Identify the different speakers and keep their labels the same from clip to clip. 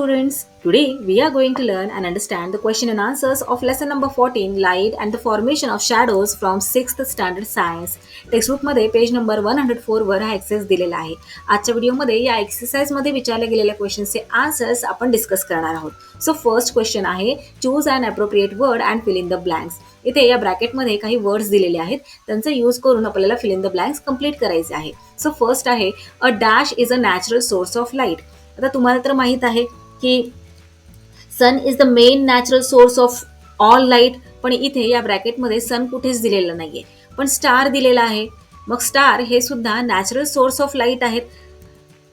Speaker 1: students. Today we are going to learn and understand the question and answers of lesson number 14 light and the formation of shadows from 6th standard science. टेक्स्टबुकमध्ये page number 104 वर हा exercise दिलेला आहे. आजच्या व्हिडिओमध्ये या एक्सरसाइजमध्ये विचारले गेलेल्या क्वेश्चनचे आन्सर्स आपण डिस्कस करणार आहोत. सो फर्स्ट क्वेश्चन आहे choose an appropriate word and fill in the blanks. इथे या ब्रॅकेटमध्ये काही वर्ड्स दिलेले आहेत, त्यांचा यूज करून आपल्याला fill in the blanks complete करायचे आहे. सो फर्स्ट आहे a dash is a natural source of light. आता तुम्हाला तर माहित आहे की sun is the main natural source of all light, पण इथे या ब्रॅकेटमध्ये सन कुठेच दिलेलं नाहीये, पण स्टार दिलेला आहे. मग स्टार हे सुद्धा नॅचरल सोर्स ऑफ लाईट आहेत.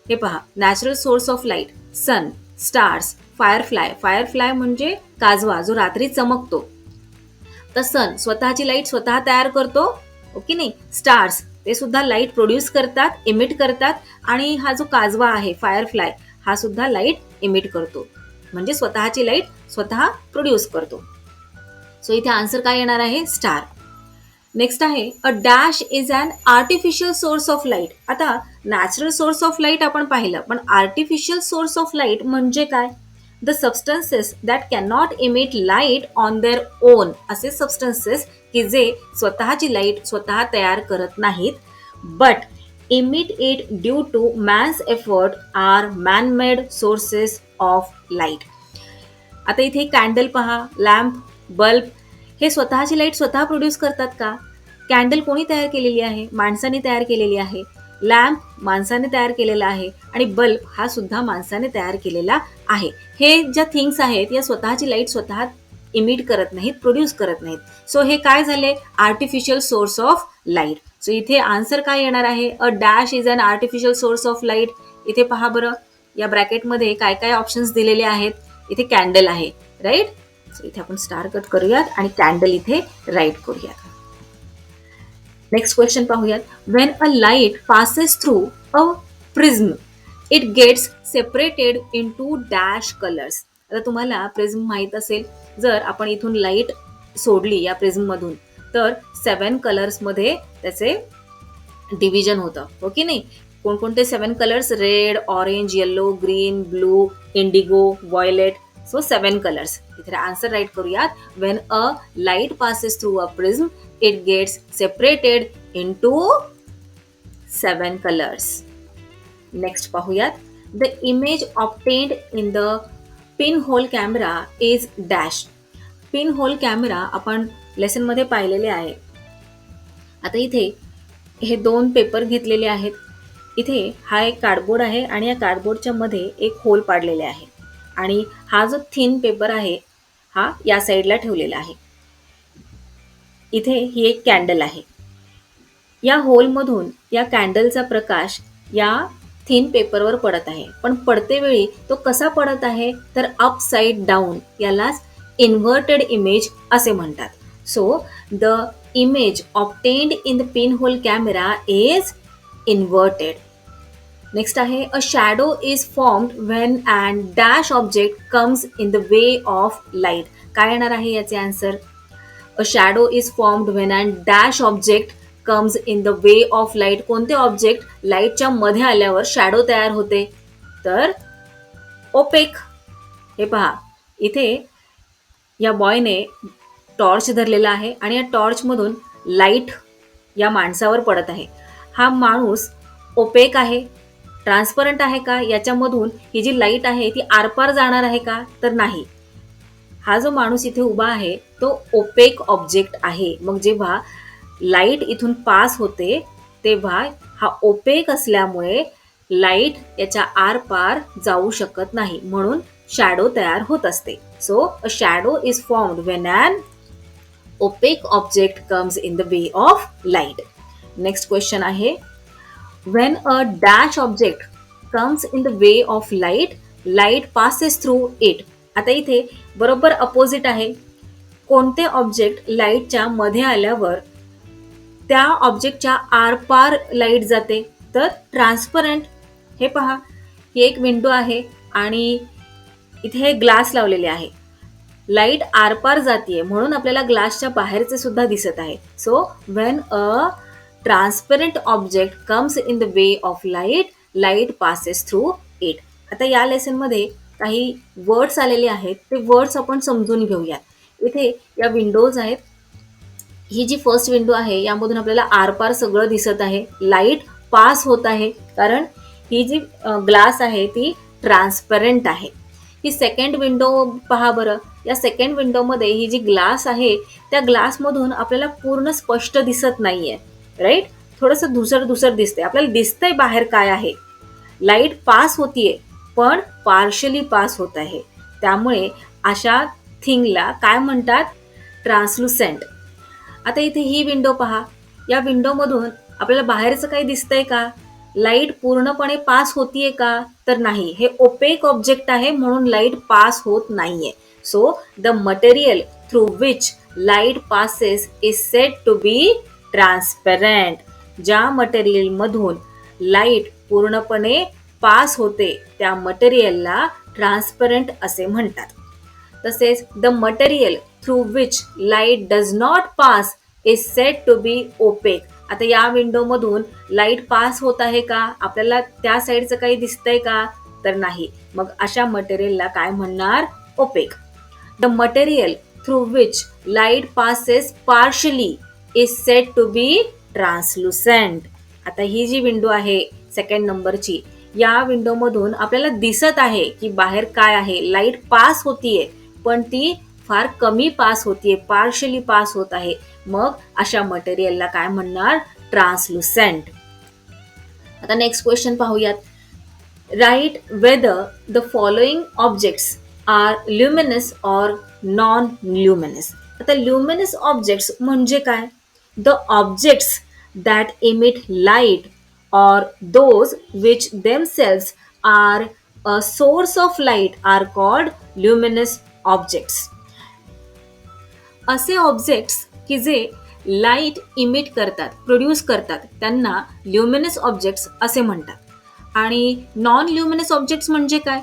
Speaker 1: हे पहा, natural source of light, sun, stars, firefly. Firefly म्हणजे काजवा जो रात्री चमकतो. तर सन स्वतःची लाईट स्वतः तयार करतो, ओके नाही. स्टार्स ते सुद्धा लाईट प्रोड्यूस करतात, इमिट करतात, आणि हा जो काजवा आहे फायरफ्लाय हा सुद्धा लाईट इमिट करतो, म्हणजे स्वतःची लाईट स्वतः प्रोड्यूस करतो. सो इथे आन्सर काय येणार आहे? स्टार. नेक्स्ट आहे a dash is an artificial source of light. आता नॅचरल सोर्स ऑफ लाईट आपण पाहिलं, पण आर्टिफिशियल सोर्स ऑफ लाईट म्हणजे काय? The substances that can not emit light on their own. असे सबस्टन्सेस की जे स्वतःची लाईट स्वतः तयार करत नाहीत, but emit it due to man's effort are man made sources of light. आता इथे कॅन्डल पहा, लॅम्प, बल्ब हे स्वतःची लाईट स्वतः प्रोड्यूस करतात का? कॅन्डल कोणी तयार केलेली आहे? माणसाने तयार केलेली आहे. लॅम्प माणसाने तयार केलेला आहे, आणि बल्ब हा सुद्धा माणसाने तयार केलेला आहे. हे ज्या थिंग्स आहेत या स्वतःची लाईट स्वतः इमिट करत नाहीत, प्रोड्यूस करत नाहीत. सो हे काय झाले? Artificial source of light. So इथे आन्सर काय येणार आहे? A dash is an artificial source of light. इथे पहा बरं, या ब्रॅकेटमध्ये काय काय ऑप्शन्स दिलेले आहेत. इथे कॅन्डल आहे, राईट. सो इथे आपण स्टार कट करूयात आणि कॅन्डल इथे राईट करूयात. नेक्स्ट क्वेश्चन पाहूयात. When a light passes through a prism it gets separated into dash colours. आता तुम्हाला प्रिझम माहीत असेल, जर आपण इथून लाईट सोडली या प्रिझममधून तर 7 कलर्समध्ये त्याचे डिव्हिजन होतं, ओके नाही. कोणकोणते 7 colours? Red, orange, yellow, green, blue, indigo, violet. So 7 colours. इथे आन्सर राईट करूयात. When a light passes through a prism it gets separated into 7 colours. Next पाहूयात. The image obtained in the pin hole camera is dash. Pin hole camera आपण लेसनमध्ये पाहिलेले आहे. आता इथे हे 2 पेपर घेतलेले आहेत. इथे हा एक कार्डबोर्ड आहे आणि या कार्डबोर्डच्या मध्ये एक होल पाडलेले आहे, आणि हा जो थिन पेपर आहे हा या साईडला ठेवलेला आहे. इथे ही एक कॅन्डल आहे. या होलमधून या कॅन्डलचा प्रकाश या थिन पेपरवर पडत आहे, पण पडते वेळी तो कसा पडत आहे तर अपसाइड डाऊन. यालाच इन्व्हर्टेड इमेज असे म्हणतात. So the image obtained in the pin hole camera is inverted. Next आहे a shadow is formed when and dash object comes in the way of light. काय येणार आहे याचे answer? A shadow is formed when and dash object comes in the way of light. कोणते object लाईटच्या मध्ये आल्यावर shadow तयार होते? तर ओपेक. हे पहा, इथे या बॉयने टॉर्च धरलेला आहे आणि या टॉर्चमधून लाईट या माणसावर पडत आहे. हा माणूस ओपेक आहे, ट्रान्सपरंट आहे का? याच्यामधून ही जी लाईट आहे ती आरपार जाणार आहे का? तर नाही. हा जो माणूस इथे उभा आहे तो ओपेक ऑब्जेक्ट आहे. मग जेव्हा लाईट इथून पास होते तेव्हा हा ओपेक असल्यामुळे लाईट याच्या आरपार जाऊ शकत नाही, म्हणून शॅडो तयार होत असते. So a shadow is formed when an opaque object comes in the way of light. Next question आहे when a dash object comes in the way of light light passes through it. आता इथे बरोबर opposite आहे. कोणते object लाईटच्या मध्ये आल्यावर त्या ऑब्जेक्टच्या आरपार लाईट जाते? तर ट्रान्सपरंट. हे पहा, ही एक विंडो आहे आणि इथे हे ग्लास लावलेले आहे. लाईट आरपार जातीये म्हणून आपल्याला ग्लासच्या बाहेरचे सुद्धा दिसत आहे. So when a transparent object comes in the way of light light passes through it. आता या लेसनमध्ये काही वर्ड्स आलेले आहेत, ते वर्ड्स आपण समजून घेऊया. इथे या विंडोज आहेत. ही जी फर्स्ट विंडो आहे यामधून आपल्याला आरपार सगळं दिसत आहे. लाईट पास होत आहे कारण ही जी ग्लास आहे ती ट्रान्सपरंट आहे. ही सेकंड विंडो पहा बरं. या सेकंड विंडोमध्ये ही जी ग्लास आहे त्या ग्लासमधून आपल्याला पूर्ण स्पष्ट दिसत नाहीये, राईट. थोडंसं धुसर धुसर दिसते. आपल्याला दिसतंय बाहेर काय आहे. लाईट पास होतीये पण पार्शली पास होत आहे. त्यामुळे अशा थिंगला काय म्हणतात? ट्रान्सलुसेंट. आता इथे ही विंडो पहा. या विंडोमधून आपल्याला बाहेरचं काही दिसतंय का? लाईट पूर्णपणे पास होतीये का? तर नाही. हे ओपेक ऑब्जेक्ट आहे म्हणून लाईट पास होत नाहीये. So the material through which light passes is said to be transparent. ज्या मटेरियलमधून लाईट पूर्णपणे पास होते त्या मटेरियलला ट्रान्सपरंट असे म्हणतात. तसेच the material through which light does not pass is said to be opaque. आता या विंडोमधून लाईट पास होत आहे का? आपल्याला त्या साईडचं काही दिसतंय का? तर नाही. मग अशा मटेरियलला काय म्हणणार? Opaque. The material through which light passes partially is said to be translucent. आता ही जी विंडो आहे सेकंड नंबरची, या विंडोमधून आपल्याला दिसत आहे की बाहेर काय आहे. लाईट पास होतीये पण ती फार कमी पास होतीये, पार्शली पास होत आहे. मग अशा मटेरियलला काय म्हणणार? ट्रान्सलुसेंट. आता नेक्स्ट क्वेश्चन पाहूयात. Write whether the following objects are luminous or non luminous. आता ल्युमिनस ऑब्जेक्ट्स म्हणजे काय? The objects that emit light or those which themselves are a source of light are called luminous objects. असे objects की जे light emit करतात, produce करतात, त्यांना luminous objects असे म्हणतात. आणि नॉन ल्युमिनस ऑब्जेक्ट्स म्हणजे काय?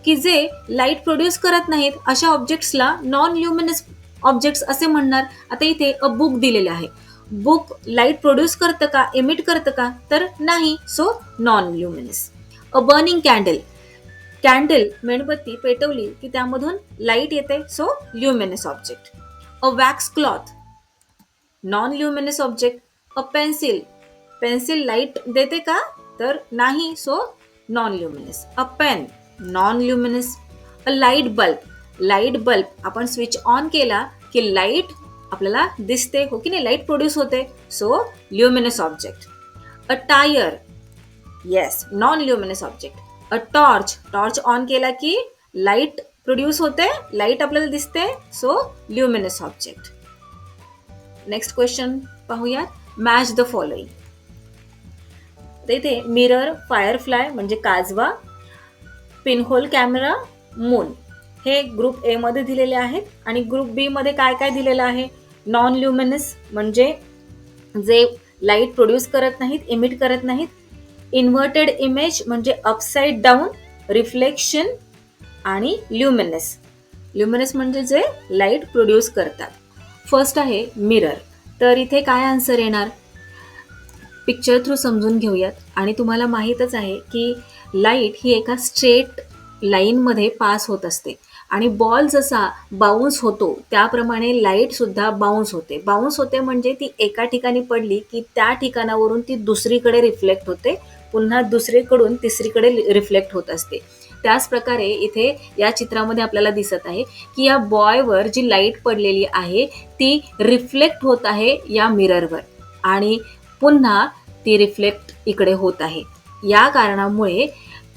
Speaker 1: की जे लाईट प्रोड्यूस करत नाहीत अशा ऑब्जेक्ट्सला नॉन ल्युमिनस ऑब्जेक्ट्स असे म्हणणार. आता इथे अ बुक दिलेले आहे. बुक लाईट प्रोड्यूस करतं का? इमिट करतं का? तर नाही. So non luminous. A burning candle. Candle मेणबत्ती पेटवली की त्यामधून लाईट येते. So luminous object. A wax cloth non luminous object. A pencil. Pencil light देते का? तर नाही. So non luminous. A pen non luminous. A light bulb. Light bulb आपण स्विच ऑन केला की लाईट आपल्याला दिसते, हो की नाही? लाईट प्रोड्यूस होते. So luminous object. A tyre. Yes, non luminous object. A torch. Torch on केला की लाईट प्रोड्यूस होते, लाईट आपल्याला दिसते. So luminous object. Next question पाहूयात. Match the following. इथे मिरर, फायरफ्लाय म्हणजे काजवा, पिनहोल कॅमेरा, मून हे ग्रुप ए मध्ये दिलेले आहेत. आणि ग्रुप बी मध्ये काय काय दिलेलं आहे? नॉन ल्युमिनस म्हणजे जे लाईट प्रोड्यूस करत नाहीत, इमिट करत नाहीत. इन्व्हर्टेड इमेज म्हणजे अपसाइड डाऊन, रिफ्लेक्शन. आणि ल्युमिनस. ल्युमिनस म्हणजे जे लाईट प्रोड्यूस करतात. फर्स्ट आहे मिरर. तर इथे काय आन्सर येणार? पिक्चर थ्रू समजून घेऊयात. आणि तुम्हाला माहीतच आहे की लाईट ही एका स्ट्रेट लाईनमध्ये पास होत असते. आणि बॉल जसा बाउन्स होतो त्याप्रमाणे लाईट सुद्धा बाउन्स होते. बाउन्स होते म्हणजे ती एका ठिकाणी पडली की त्या ठिकाणावरून ती दुसरीकडे रिफ्लेक्ट होते, पुन्हा दुसरीकडून तिसरीकडे रिफ्लेक्ट होत असते. त्याच प्रकारे इथे या चित्रामध्ये आपल्याला दिसत आहे की या बॉयवर जी लाईट पडलेली आहे ती रिफ्लेक्ट होत आहे या मिररवर आणि पुन्हा ती रिफ्लेक्ट इकडे होत आहे. या कारणामुळे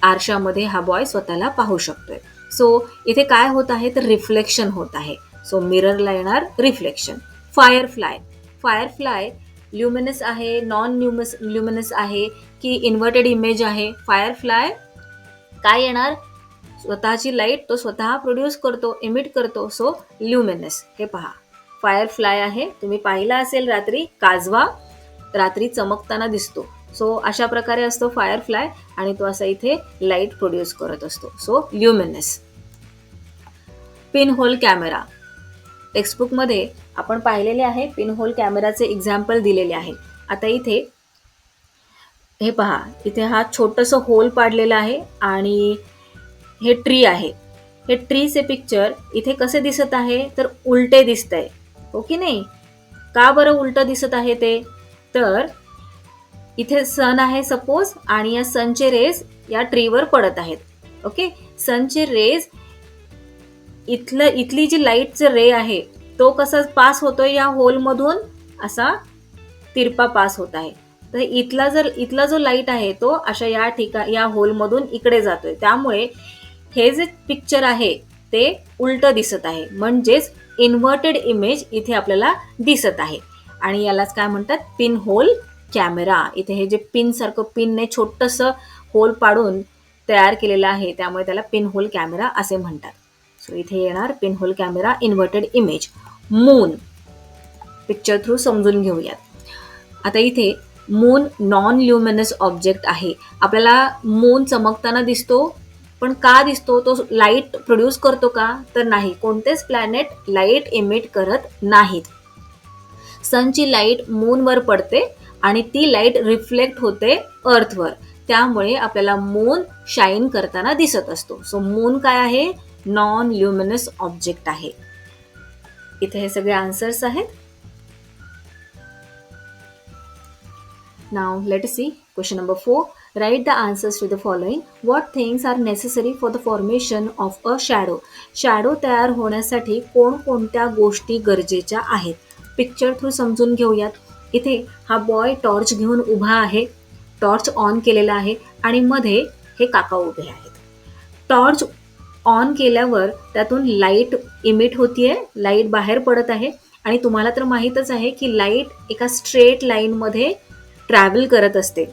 Speaker 1: आरशामध्ये हा बॉय स्वतःला पाहू शकतोय. सो इथे काय होत आहे तर रिफ्लेक्शन होत आहे. सो मिररला येणार रिफ्लेक्शन. फायरफ्लाय. फायरफ्लाय ल्युमिनस आहे, नॉन ल्युमिनस आहे की इन्व्हर्टेड इमेज आहे? फायरफ्लाय काय येणार? स्वतःची लाईट तो स्वतः प्रोड्यूस करतो, इमिट करतो. So luminous. हे पहा फायरफ्लाय आहे. तुम्ही पाहिला असेल रात्री काजवा रात्री चमकताना दिसतो. सो अशा प्रकारे असतो फायरफ्लाय आणि तो असा इथे लाईट प्रोड्यूस करत असतो. So luminous. Pinhole camera. टेक्स्टबुकमध्ये आपण पाहिलेले आहे. पिनहोल कॅमेराचे एक्झाम्पल दिलेले आहे. आता इथे हे पहा, इथे हा छोटंसं होल पाडलेला आहे आणि हे ट्री आहे. हे ट्रीचे पिक्चर इथे कसे दिसत आहे तर उलटे दिसत आहे, हो की नाही? का बरं उलटं दिसत आहे ते? तर इथे सन आहे सपोज, आणि या सनचे रेज या ट्रीवर पडत आहेत. ओके, सनचे रेज इथली जी लाईटचं रे आहे तो कसा पास होतोय या होलमधून, असा तिरपा पास होत आहे. तर इथला जो लाईट आहे तो अशा या होलमधून इकडे जातोय, त्यामुळे हे जे पिक्चर आहे ते उलट दिसत आहे, म्हणजेच इन्व्हर्टेड इमेज इथे आपल्याला दिसत आहे. आणि यालाच काय म्हणतात, पिन होल कॅमेरा. इथे हे जे पिन सारखं पिनने छोटस होल पाडून तयार केलेलं आहे, त्यामुळे त्याला पिन होल कॅमेरा असे म्हणतात. सो इथे येणार pin hole camera, inverted image. Moon picture through समजून घेऊयात. आता इथे मून नॉन ल्युमिनस ऑब्जेक्ट आहे. आपल्याला मून चमकताना दिसतो, पण का दिसतो? तो लाईट प्रोड्यूस करतो का? तर नाही, कोणतेच प्लॅनेट लाईट इमिट करत नाहीत. सनची लाईट मूनवर पडते आणि ती लाईट रिफ्लेक्ट होते अर्थवर, त्यामुळे आपल्याला मून शाईन करताना दिसत असतो. सो मून काय आहे? नॉन ल्युमिनस ऑब्जेक्ट आहे. इथे हे सगळे आन्सर्स आहेत. Now let us see question number 4. Write the answers to the following. What things are necessary for the formation of a shadow? Shadow तयार होण्यासाठी कोणकोणत्या गोष्टी गरजेच्या आहेत? पिक्चर थ्रू समजून घेऊयात. इथे हा बॉय टॉर्च घेऊन उभा आहे, टॉर्च ऑन केलेला आहे आणि मध्ये हे काका उभे आहेत. टॉर्च ऑन केल्यावर त्यातून लाईट इमिट होतीये, लाईट बाहेर पडत आहे, आणि तुम्हाला तर माहीतच आहे की लाईट एका स्ट्रेट लाईनमध्ये ट्रॅव्हल करत असते.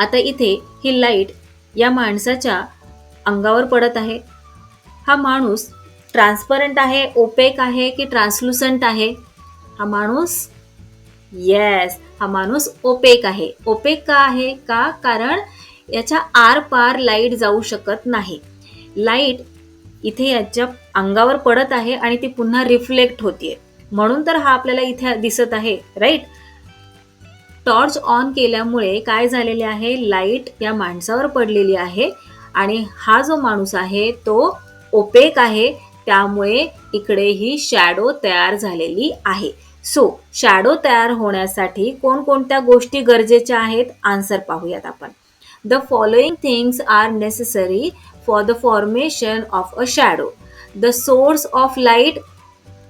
Speaker 1: आता इथे ही लाईट या माणसाच्या अंगावर पडत आहे. हा माणूस ट्रान्सपरंट आहे, ओपेक आहे की ट्रान्सलुसंट आहे? हा माणूस, येस, हा माणूस ओपेक आहे. ओपेक का आहे? का? कारण याच्या आर पार लाईट जाऊ शकत नाही. लाईट इथे याच्या अंगावर पडत आहे आणि ती पुन्हा रिफ्लेक्ट होतीये, म्हणून तर हा आपल्याला इथे दिसत आहे, राईट? टॉर्च ऑन केल्यामुळे काय झालेले आहे, लाईट या माणसावर पडलेली आहे आणि हा जो माणूस आहे तो ओपेक आहे, त्यामुळे इकडे ही शॅडो तयार झालेली आहे. सो शॅडो तयार होण्यासाठी कोणकोणत्या गोष्टी गरजेच्या आहेत? आन्सर पाहूयात आपण. The following things are necessary for the formation of a shadow. The source of light,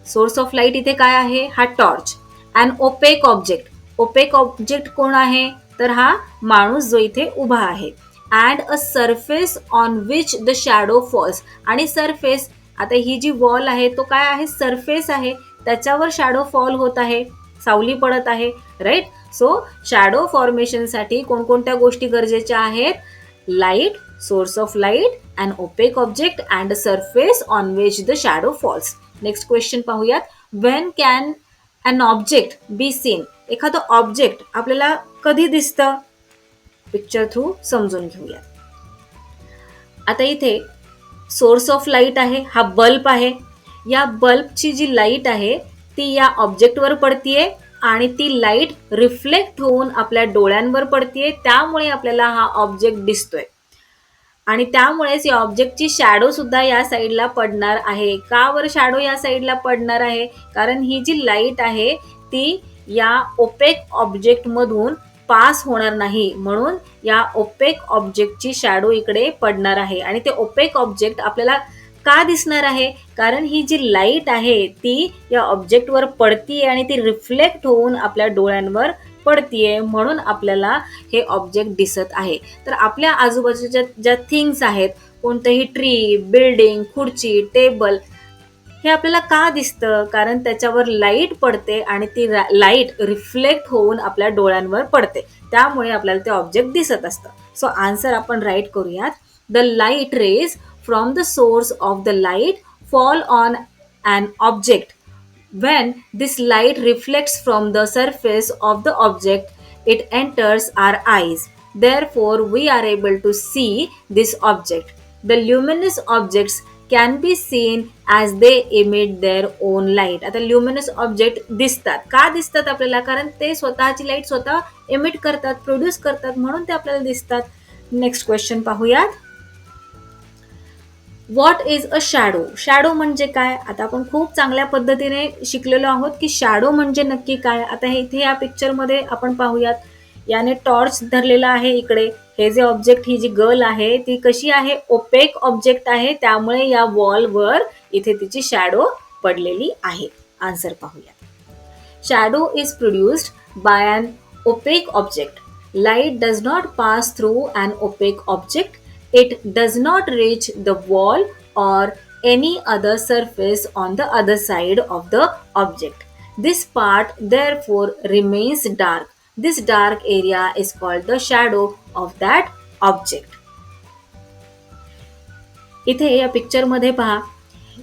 Speaker 1: source of light इथे काय आहे? हा torch. And opaque object, opaque object कोण आहे? तर हा माणूस जो इथे उभा आहे. And a surface on which the shadow falls, आणि सरफेस, आता ही जी वॉल आहे तो काय आहे? सरफेस आहे, त्याच्यावर शॅडो फॉल होत आहे, सावली पडत आहे, राईट? सो शॅडो फॉर्मेशनसाठी कोणकोणत्या गोष्टी गरजेच्या आहेत? Light, source of light, and opaque object, and a surface on which the shadow falls. Next question पाहूयात. When can an object be seen? एखादं ऑब्जेक्ट आपल्याला कधी दिसतं? पिक्चर थ्रू समजून घेऊया. आता इथे सोर्स ऑफ लाईट आहे, हा बल्ब आहे. या बल्बची जी लाईट आहे ती या ऑब्जेक्टवर पडतीये आणि ती लाईट रिफ्लेक्ट होऊन आपल्या डोळ्यांवर पडतीये, त्यामुळे आपल्याला हा ऑब्जेक्ट दिसतोय. आणि त्यामुळेच या ऑब्जेक्टची शॅडो सुद्धा या साईडला पडणार आहे. का बरं शॅडो या साईडला पडणार आहे? कारण ही जी लाईट आहे ती या ओपेक ऑब्जेक्ट मधून पास होणार नाही, म्हणून या ओपेक ऑब्जेक्टची शॅडो इकडे पडणार आहे. आणि ते ओपेक ऑब्जेक्ट आपल्याला का दिसणार आहे? कारण ही जी लाईट आहे ती या ऑब्जेक्टवर पडतीये आणि ती रिफ्लेक्ट होऊन आपल्या डोळ्यांवर पडतीये, म्हणून आपल्याला हे ऑब्जेक्ट दिसत आहे. तर आपल्या आजूबाजूच्या ज्या थिंग्स आहेत, कोणतेही ट्री, बिल्डिंग, खुर्ची, टेबल, हे आपल्याला का दिसतं? कारण त्याच्यावर लाईट पडते आणि ती लाईट रिफ्लेक्ट होऊन आपल्या डोळ्यांवर पडते, त्यामुळे आपल्याला ते ऑब्जेक्ट दिसत असतं. सो आन्सर आपण राईट करूयात. The light rays from the source of the light fall on an object. When this light reflects from the surface of the object, it enters our eyes. Therefore, we are able to see this object. The luminous objects can be seen as they emit their own light. आता luminous object दिसतात. का दिसतात आपल्याला? कारण ते स्वतःची light स्वतः emit करतात, प्रोड्यूस करतात, म्हणून ते आपल्याला दिसतात. नेक्स्ट क्वेश्चन पाहूयात. What is a shadow? Shadow म्हणजे काय? आता आपण खूप चांगल्या पद्धतीने शिकलेलो आहोत की शॅडो म्हणजे नक्की काय. आता हे इथे या पिक्चरमध्ये आपण पाहूयात. याने टॉर्च धरलेला आहे इकडे. हे जे ऑब्जेक्ट, ही जी गर्ल आहे ती कशी आहे? ओपेक ऑब्जेक्ट आहे, त्यामुळे या वॉलवर इथे तिची शॅडो पडलेली आहे. आन्सर पाहूया. Shadow is produced by an opaque object. Light does not pass through an opaque object. It does not reach the wall or any other surface on the other side of the object. This part therefore remains dark. This dark area is called the shadow of that object. इथे या पिक्चरमध्ये पहा,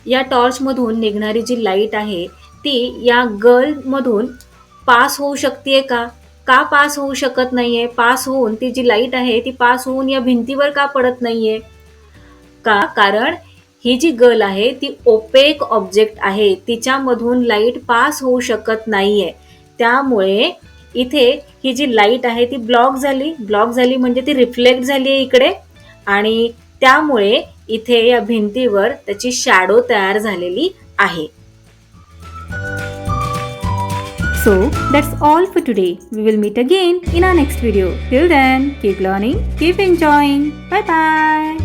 Speaker 1: या टॉर्चमधून निघणारी जी light आहे ती या गर्लमधून pass होऊ शकते का? का पास होऊ शकत नाहीये? पास होऊन ती जी लाईट आहे ती पास होऊन या भिंतीवर का पडत नाहीये? का? कारण ही जी गर्ल आहे ती ओपेक ऑब्जेक्ट आहे, तिच्यामधून लाईट पास होऊ शकत नाहीये. त्यामुळे इथे ही जी लाईट आहे ती ब्लॉक झाली म्हणजे ती रिफ्लेक्ट झाली आहे इकडे, आणि त्यामुळे इथे या भिंतीवर त्याची शॅडो तयार झालेली आहे. So that's all for today. We will meet again in our next video. Till then, keep learning, keep enjoying. Bye bye.